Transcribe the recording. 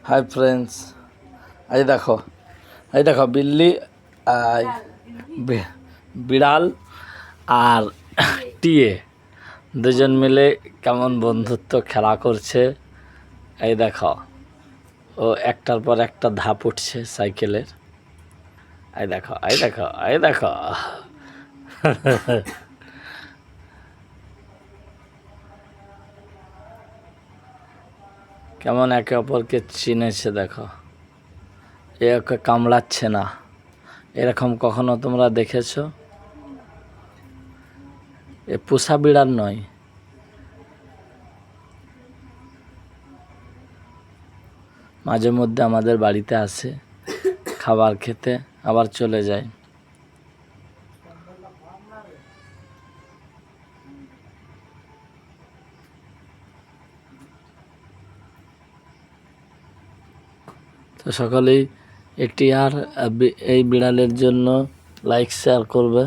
Hi friends, এই দেখো বিল্লি, বিড়াল আর টিয়ে দুজন মিলে কেমন বন্ধুত্ব খেলা করছে। এই দেখো, ও একটার পর একটা ধাপ উঠছে সাইকেলের। এই দেখো কেমন একে অপরকে চিনেছে। দেখো, এ ওকে কামড়াচ্ছে না। এরকম কখনো তোমরা দেখেছো? এ পোষা বিড়াল নয়। মাঝে মধ্যে আমাদের বাড়িতে আসে খাবার খেতে, আবার চলে যায়। তো সকলেই এটি আর এই বিড়ালের জন্য লাইক শেয়ার করবে।